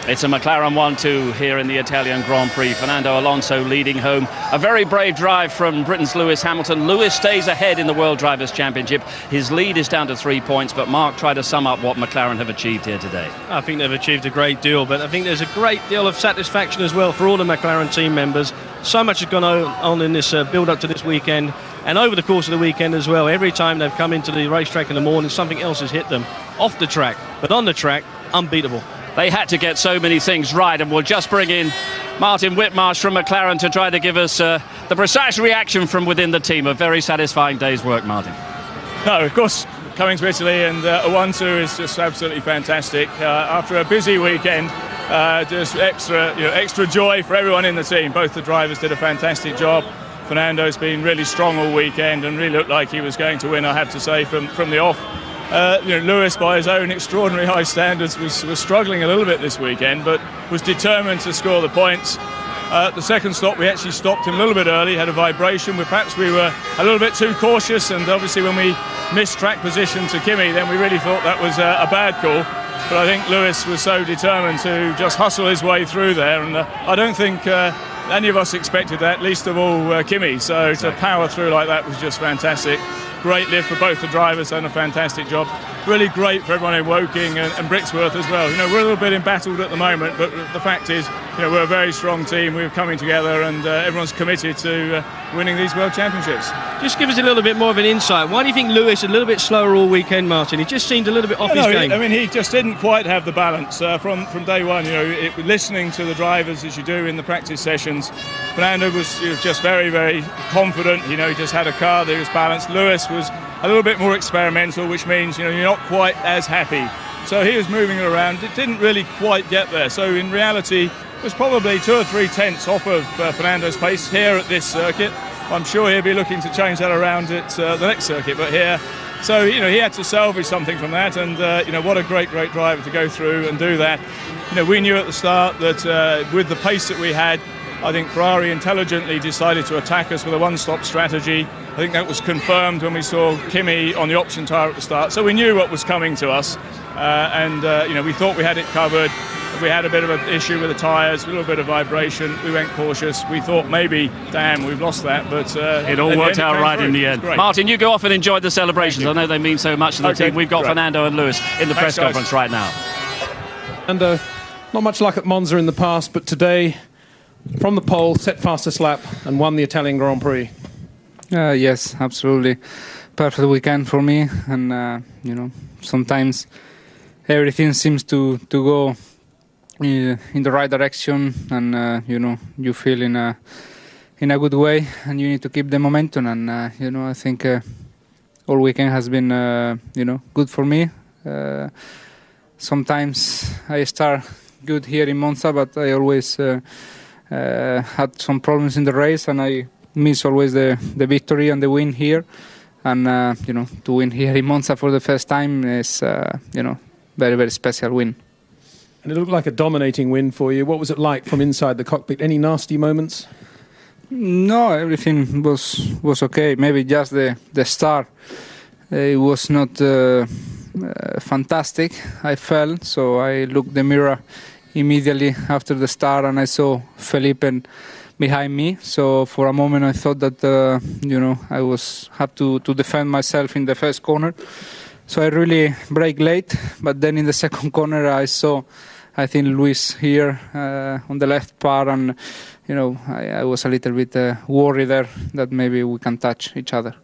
It's a McLaren 1-2 here in the Italian Grand Prix. Fernando Alonso leading home. A very brave drive from Britain's Lewis Hamilton. Lewis stays ahead in the World Drivers' Championship. His lead is down to 3 points, but Mark, try to sum up what McLaren have achieved here today. I think they've achieved a great deal, but I think there's a great deal of satisfaction as well for all the McLaren team members. So much has gone on in this build-up to this weekend, and over the course of the weekend as well. Every time they've come into the racetrack in the morning, something else has hit them. Off the track, but on the track, unbeatable. They had to get so many things right, and we'll just bring in Martin Whitmarsh from McLaren to try to give us the precise reaction from within the team. A very satisfying day's work, Martin. No, of course, coming to Italy and a 1-2 is just absolutely fantastic. After a busy weekend, just extra joy for everyone in the team. Both the drivers did a fantastic job. Fernando's been really strong all weekend and really looked like he was going to win, I have to say, from the off. Lewis, by his own extraordinary high standards, was struggling a little bit this weekend, but was determined to score the points. The second stop, we actually stopped him a little bit early, had a vibration. Perhaps we were a little bit too cautious, and obviously when we missed track position to Kimi, then we really thought that was a bad call. But I think Lewis was so determined to just hustle his way through there, and I don't think any of us expected that, least of all Kimi. So to power through like that was just fantastic. Great lift for both the drivers, done a fantastic job. Really great for everyone in Woking and Brixworth as well. We're a little bit embattled at the moment, but the fact is, we're a very strong team. We're coming together, and everyone's committed to winning these World Championships. Just give us a little bit more of an insight. Why do you think Lewis a little bit slower all weekend, Martin? He just seemed a little bit off his game. I mean, he just didn't quite have the balance from day one. Listening to the drivers as you do in the practice sessions, Fernando was just very, very confident. He just had a car that was balanced. Lewis was a little bit more experimental, which means you're not quite as happy. So he was moving it around. It didn't really quite get there. So in reality, it was probably 2 or 3 tenths off of Fernando's pace here at this circuit. I'm sure he'll be looking to change that around at the next circuit. But here, so he had to salvage something from that. And what a great driver to go through and do that. We knew at the start that with the pace that we had, I think Ferrari intelligently decided to attack us with a one-stop strategy. I think that was confirmed when we saw Kimi on the option tyre at the start. So we knew what was coming to us, and we thought we had it covered. We had a bit of an issue with the tyres, a little bit of vibration. We went cautious. We thought maybe, damn, we've lost that, but it all worked out right in the end. Martin, you go off and enjoy the celebrations. I know they mean so much to the team. We've got Fernando and Lewis in the press conference right now. And not much luck at Monza in the past, but today, from the pole, set fastest lap and won the Italian Grand Prix. Yes, absolutely. Perfect weekend for me, and sometimes everything seems to go in the right direction, and you feel in a good way, and you need to keep the momentum. And I think all weekend has been good for me. Sometimes I start good here in Monza, but I always had some problems in the race, and I miss always the victory and the win here. And to win here in Monza for the first time is very, very special win. And it looked like a dominating win for you. What was it like from inside the cockpit? Any nasty moments? No, everything was okay. Maybe just the start. It was not fantastic, I felt. So I looked in the mirror immediately after the start, and I saw Felipe behind me. So for a moment I thought that I have to defend myself in the first corner. So I really brake late, but then in the second corner I think Luis here on the left part, and I was a little bit worried there that maybe we can touch each other.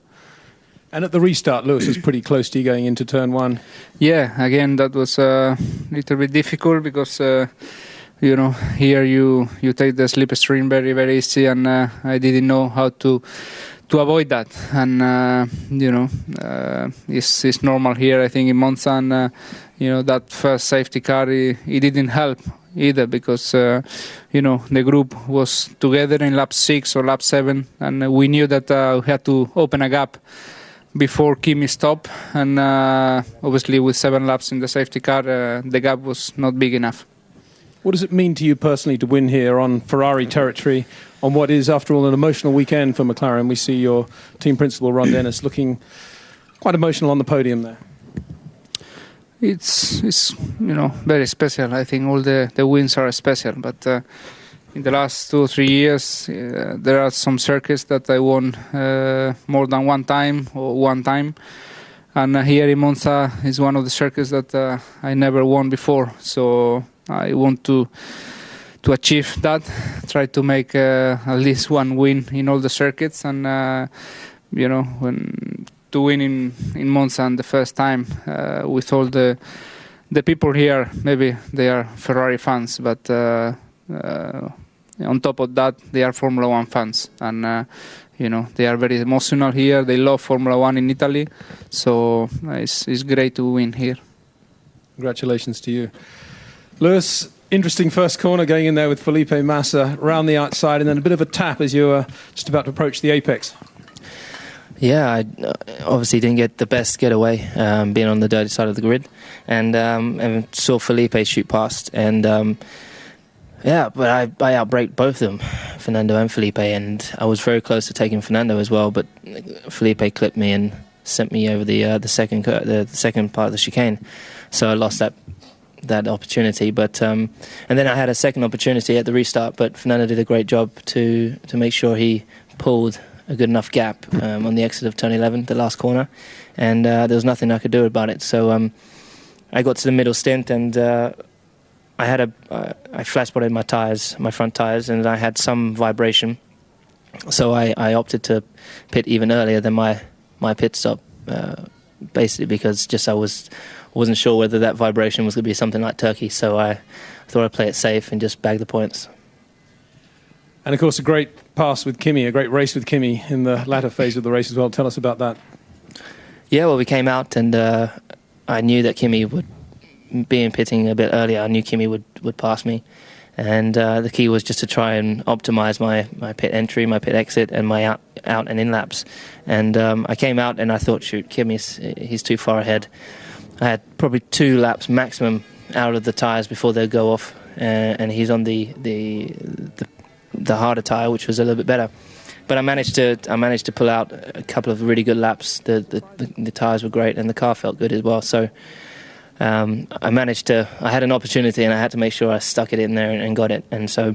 And at the restart, Lewis was pretty close to you going into turn one. Yeah, again, that was a little bit difficult because, here you take the slipstream very, very easy, and I didn't know how to avoid that. And, it's normal here, I think, in Monza, and, that first safety car, it didn't help either because, the group was together in lap 6 or lap 7, and we knew that we had to open a gap before Kimi stopped, and obviously with 7 laps in the safety car, the gap was not big enough. What does it mean to you personally to win here on Ferrari territory on what is, after all, an emotional weekend for McLaren? We see your team principal, Ron Dennis, looking quite emotional on the podium there. It's very special. I think all the wins are special, but in the last 2 or 3 years there are some circuits that I won more than one time, and here in Monza is one of the circuits that I never won before. So I want to achieve that, try to make at least one win in all the circuits, and when to win in Monza and the first time with all the people here. Maybe they are Ferrari fans, but on top of that they are Formula 1 fans, and they are very emotional here. They love Formula 1 in Italy, so it's great to win here. Congratulations to you. Lewis, interesting first corner, going in there with Felipe Massa around the outside, and then a bit of a tap as you were just about to approach the apex. Yeah, I obviously didn't get the best getaway, being on the dirty side of the grid, and saw Felipe shoot past, and but I outbraked both of them, Fernando and Felipe, and I was very close to taking Fernando as well, but Felipe clipped me and sent me over the second part of the chicane, so I lost that opportunity. But and then I had a second opportunity at the restart, but Fernando did a great job to make sure he pulled a good enough gap on the exit of turn 11, the last corner, and there was nothing I could do about it. So I got to the middle stint, and I flat spotted my front tyres, and I had some vibration. So I opted to pit even earlier than my pit stop, basically because I wasn't sure whether that vibration was going to be something like Turkey. So I thought I'd play it safe and just bag the points. And of course, a great pass with Kimi, a great race with Kimi in the latter phase of the race as well. Tell us about that. Yeah, well, we came out, and I knew that Kimi would be in pitting a bit earlier. I knew Kimi would pass me, and the key was just to try and optimise my pit entry, my pit exit, and my out and in laps. And I came out, and I thought, shoot, he's too far ahead. I had probably 2 laps maximum out of the tyres before they'd go off, and he's on the harder tyre, which was a little bit better. But I managed to pull out a couple of really good laps. The tyres were great, and the car felt good as well. So I had an opportunity, and I had to make sure I stuck it in there and got it. And so,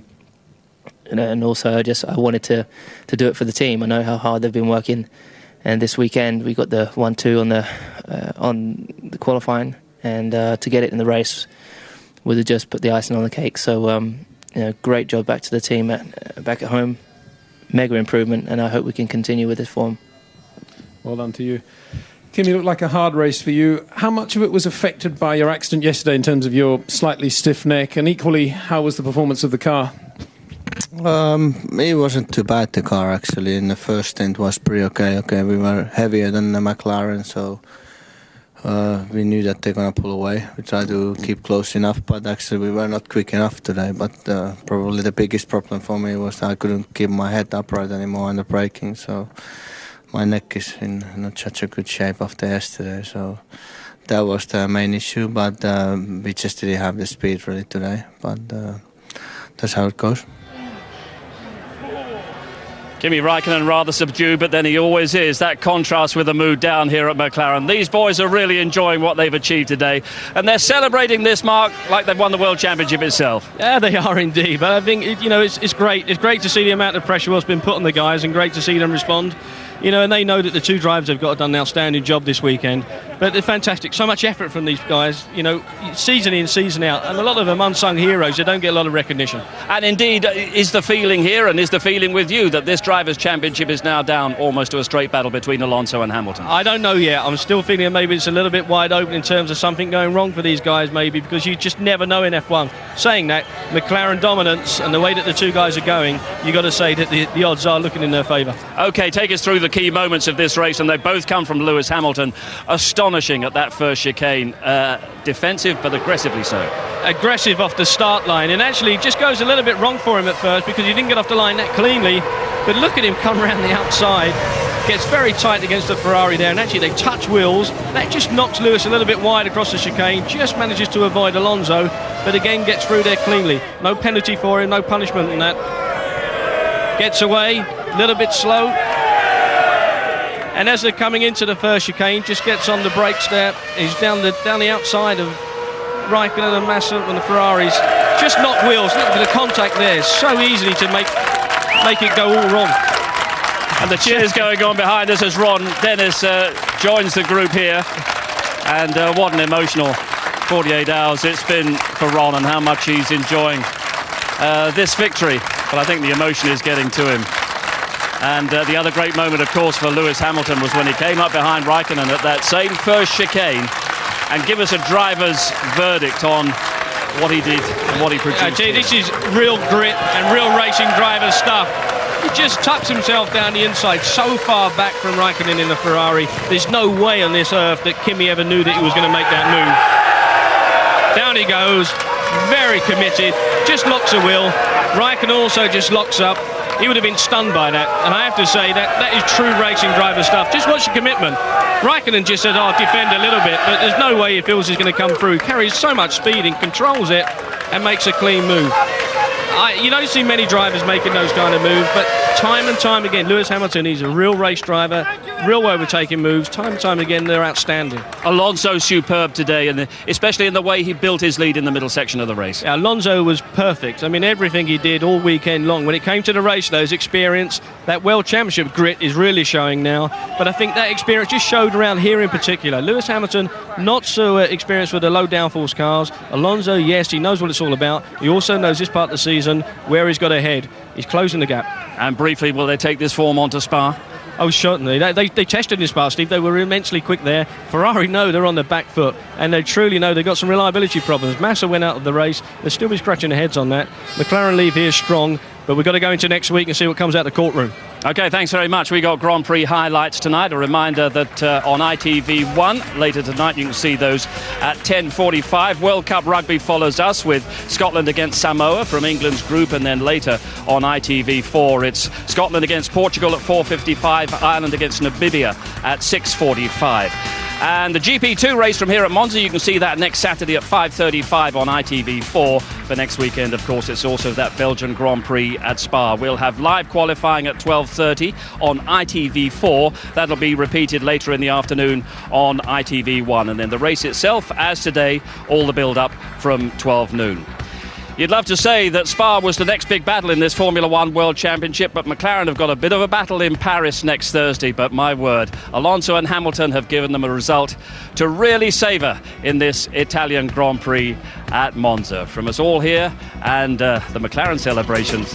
and also I wanted to do it for the team. I know how hard they've been working, and this weekend we got the 1-2 on the qualifying, and to get it in the race would have just put the icing on the cake. So great job back to the team back at home. Mega improvement, and I hope we can continue with this form. Well done to you. Kimi, it looked like a hard race for you. How much of it was affected by your accident yesterday in terms of your slightly stiff neck, and equally, how was the performance of the car? It wasn't too bad, the car, actually. In the first stint was pretty okay. We were heavier than the McLaren, so we knew that they're going to pull away. We tried to keep close enough, but actually we were not quick enough today. But probably the biggest problem for me was I couldn't keep my head upright anymore in the braking, so my neck is in not such a good shape after yesterday. So that was the main issue, but we just didn't have the speed really today. But that's how it goes. Kimi Räikkönen rather subdued, but then he always is. That contrast with the mood down here at McLaren. These boys are really enjoying what they've achieved today, and they're celebrating this mark like they've won the World Championship itself. Yeah, they are indeed. But I think it's great. It's great to see the amount of pressure what's been put on the guys, and great to see them respond. And they know that the 2 drivers have got an outstanding job this weekend. But they're fantastic. So much effort from these guys, season in, season out. And a lot of them unsung heroes. They don't get a lot of recognition. And indeed, is the feeling here, and is the feeling with you, that this Drivers' Championship is now down almost to a straight battle between Alonso and Hamilton? I don't know yet. I'm still feeling maybe it's a little bit wide open in terms of something going wrong for these guys, maybe, because you just never know in F1. Saying that, McLaren dominance and the way that the 2 guys are going, you've got to say that the odds are looking in their favour. OK, take us through the key moments of this race, and they both come from Lewis Hamilton. Astonishing at that first chicane. Defensive, but aggressively so. Aggressive off the start line, and actually just goes a little bit wrong for him at first because he didn't get off the line that cleanly. But look at him come around the outside, gets very tight against the Ferrari there, and actually they touch wheels. That just knocks Lewis a little bit wide across the chicane, just manages to avoid Alonso, but again gets through there cleanly. No penalty for him, no punishment in that. Gets away, a little bit slow. And as they're coming into the first chicane, just gets on the brakes there. He's down the outside of Raikkonen and Massa and the Ferraris. Just knock wheels. Look at the contact there. So easily to make it go all wrong. And the cheers going on behind us as Ron Dennis joins the group here. And what an emotional 48 hours it's been for Ron, and how much he's enjoying this victory. But I think the emotion is getting to him. And the other great moment, of course, for Lewis Hamilton was when he came up behind Raikkonen at that same first chicane and give us a driver's verdict on what he did and what he produced. This is real grit and real racing driver stuff. He just tucks himself down the inside so far back from Raikkonen in the Ferrari. There's no way on this earth that Kimi ever knew that he was going to make that move. Down he goes, very committed, just locks a wheel. Raikkonen also just locks up. He would have been stunned by that. And I have to say that is true racing driver stuff. Just watch the commitment. Raikkonen just said, I'll defend a little bit, but there's no way he feels he's going to come through. Carries so much speed and controls it and makes a clean move. You don't see many drivers making those kind of moves, but time and time again, Lewis Hamilton, he's a real race driver, real overtaking moves. Time and time again, they're outstanding. Alonso superb today, and especially in the way he built his lead in the middle section of the race. Yeah, Alonso was perfect. I mean, everything he did all weekend long. When it came to the race, though, his experience, that World Championship grit is really showing now. But I think that experience just showed around here in particular. Lewis Hamilton, not so experienced with the low downforce cars. Alonso, yes, he knows what it's all about. He also knows this part of the season where he's got ahead. He's closing the gap. And briefly, will they take this form on to Spa? Oh, certainly. They tested in Spa, Steve. They were immensely quick there. Ferrari know they're on the back foot, and they truly know they've got some reliability problems. Massa went out of the race. They'll still be scratching their heads on that. McLaren leave here strong, but we've got to go into next week and see what comes out of the courtroom. OK, thanks very much. We got Grand Prix highlights tonight. A reminder that on ITV1 later tonight you can see those at 10:45. World Cup Rugby follows us with Scotland against Samoa from England's group, and then later on ITV4 it's Scotland against Portugal at 4:55, Ireland against Namibia at 6:45. And the GP2 race from here at Monza, you can see that next Saturday at 5:35 on ITV4. For next weekend, of course, it's also that Belgian Grand Prix at Spa. We'll have live qualifying at 12:30 on ITV4. That'll be repeated later in the afternoon on ITV1. And then the race itself, as today, all the build-up from 12 noon. You'd love to say that Spa was the next big battle in this Formula One World Championship, but McLaren have got a bit of a battle in Paris next Thursday. But my word, Alonso and Hamilton have given them a result to really savour in this Italian Grand Prix at Monza. From us all here and the McLaren celebrations,